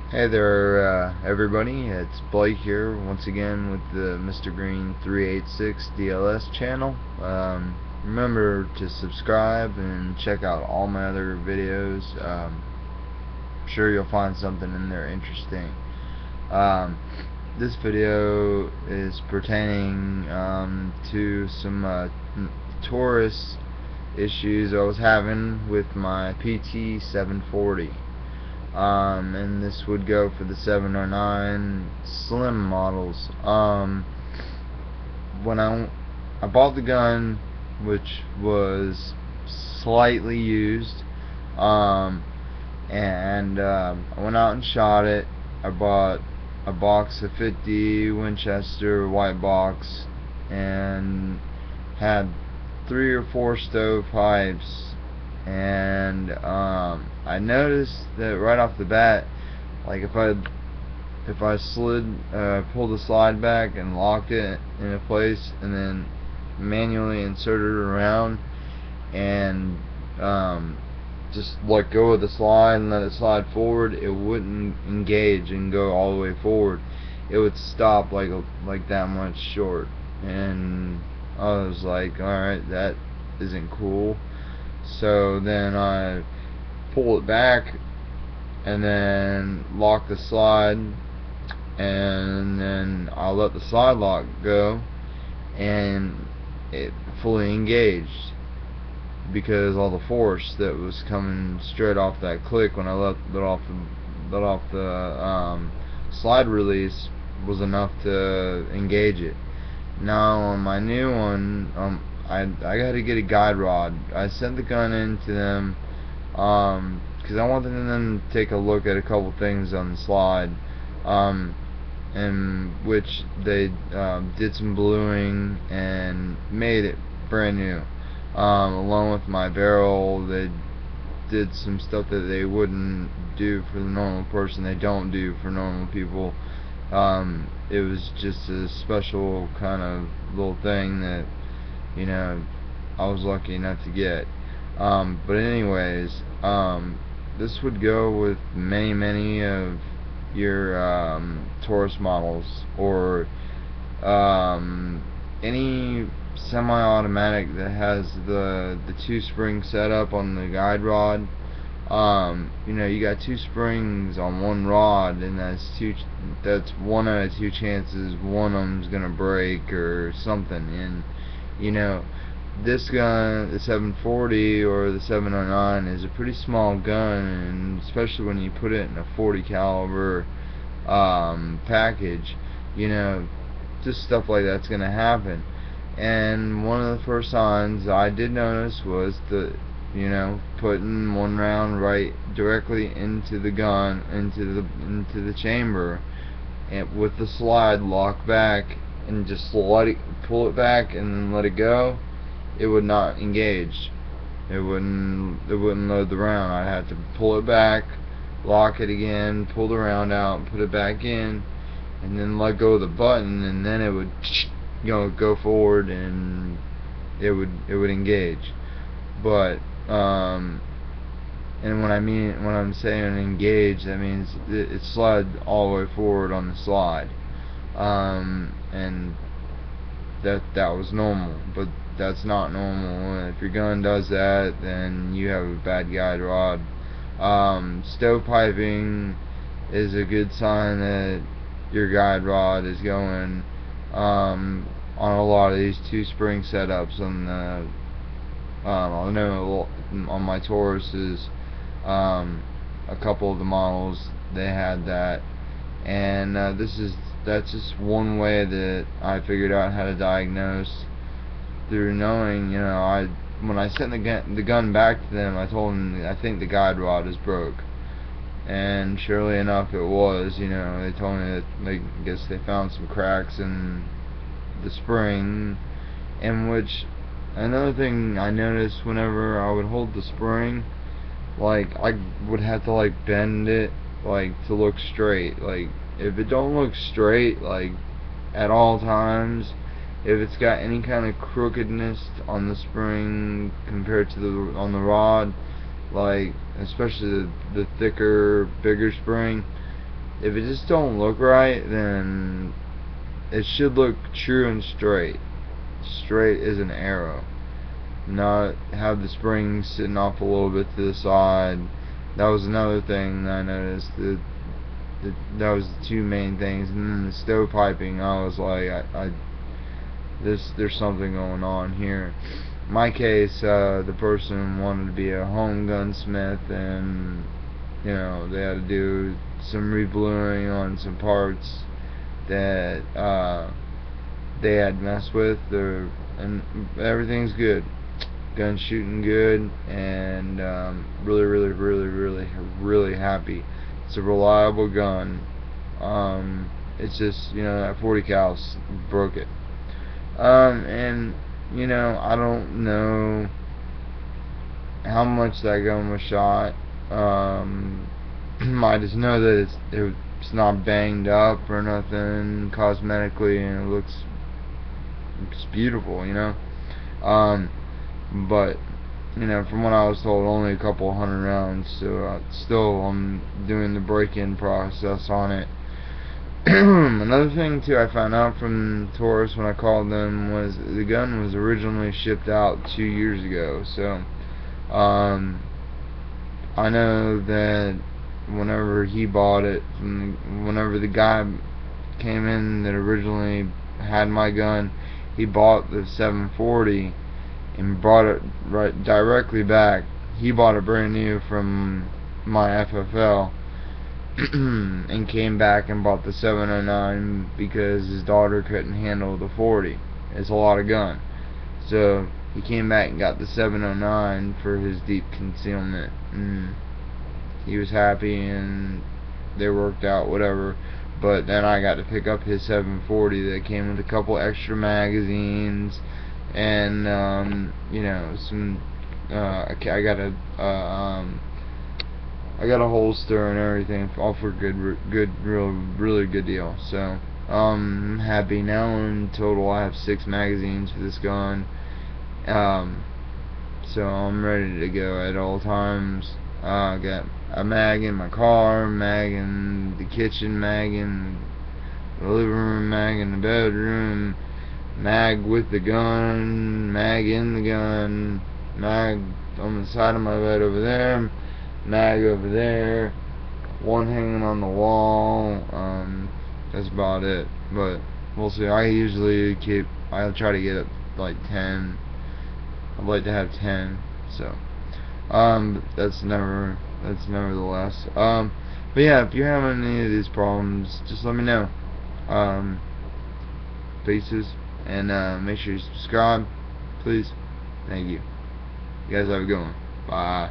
Hey there, everybody. It's Blake here once again with the Mr. Green 386 DLS channel. Remember to subscribe and check out all my other videos. I'm sure you'll find something in there interesting. Um, this video is pertaining to some Taurus issues I was having with my pt740. And this would go for the 709 slim models. When I bought the gun, which was slightly used, and I went out and shot it. I bought a box of 50 Winchester white box and had 3 or 4 stovepipes, and I noticed that right off the bat, like if I pulled the slide back and locked it in a place and then manually inserted it around and just let go of the slide and let it slide forward, it wouldn't engage and go all the way forward. It would stop like that much short, and I was like, alright, that isn't cool. So then I pull it back and then lock the slide, and then I'll let the slide lock go, and it fully engaged because all the force that was coming straight off that click when I let off the slide release was enough to engage it. Now on my new one, I got to get a guide rod. I sent the gun in to them because I wanted them to take a look at a couple things on the slide, in which they did some bluing and made it brand new. Along with my barrel, they did some stuff that they wouldn't do for the normal person. They don't do for normal people. It was just a special kind of little thing that, you know, I was lucky enough to get. But anyways, this would go with many of your Taurus models, or any semi-automatic that has the 2-spring setup on the guide rod. You know, you got 2 springs on one rod, and that's 1 out of 2 chances one of them's gonna break or something. And you know, this gun, the 740 or the 709, is a pretty small gun, and especially when you put it in a 40 caliber package, you know, just stuff like that's gonna happen. And one of the first signs I did notice was putting one round right directly into the gun, into the chamber, and with the slide locked back, and just pull it back and then let it go, it would not engage. It wouldn't load the round. I'd have to pull it back, lock it again, pull the round out, put it back in, and then let go of the button, and then it would go forward, and it would engage. But and when I'm saying engage, that means it slid all the way forward on the slide, and that was normal. But that's not normal. If your gun does that, then you have a bad guide rod. Stovepiping is a good sign that your guide rod is going on a lot of these 2-spring setups on the I know on my Tauruses, a couple of the models, they had that, and that's just one way that I figured out how to diagnose, through knowing, when I sent the gun back to them, I told them I think the guide rod is broke, and surely enough it was. They told me that I guess they found some cracks in the spring, in which another thing I noticed, whenever I would hold the spring, I would have to bend it to look straight. If it don't look straight at all times, if it's got any kind of crookedness on the spring compared to on the rod, especially the thicker, bigger spring, if it just don't look right, then it should look true and straight. Straight as an arrow. Not have the springs sitting off a little bit to the side. That was another thing that I noticed. That was the two main things. And then the stovepiping, I was like, there's something going on here. In my case, the person wanted to be a home gunsmith, and they had to do some rebluing on some parts that they had messed with, and everything's good. Gun shooting good, and really happy. It's a reliable gun. It's just that 40 cal broke it. And I don't know how much that gun was shot. I just know that it's not banged up or nothing cosmetically, and it looks beautiful, but from what I was told, only a couple hundred rounds, so still I'm doing the break-in process on it. Another thing too I found out from Taurus when I called them was the gun was originally shipped out 2 years ago, so I know that whenever he bought it, whenever the guy came in that originally had my gun, he bought the 740 and brought it directly back. He bought it brand new from my FFL and came back and bought the 709 because his daughter couldn't handle the 40. It's a lot of gun. So he came back and got the 709 for his deep concealment. He was happy and they worked out, whatever. But then I got to pick up his 740 that came with a couple extra magazines and some I got a holster and everything, all for really good deal. So I'm happy now. In total, I have 6 magazines for this gun. So I'm ready to go at all times. I got a mag in my car, mag in the kitchen, mag in the living room, mag in the bedroom, mag with the gun, mag in the gun, mag on the side of my bed over there, mag over there, one hanging on the wall. That's about it, but we'll see. I'll try to get up like 10. I'd like to have 10, so that's nevertheless. But yeah, if you're having any of these problems, just let me know. Peaces, and make sure you subscribe, please. Thank you. You guys have a good one. Bye.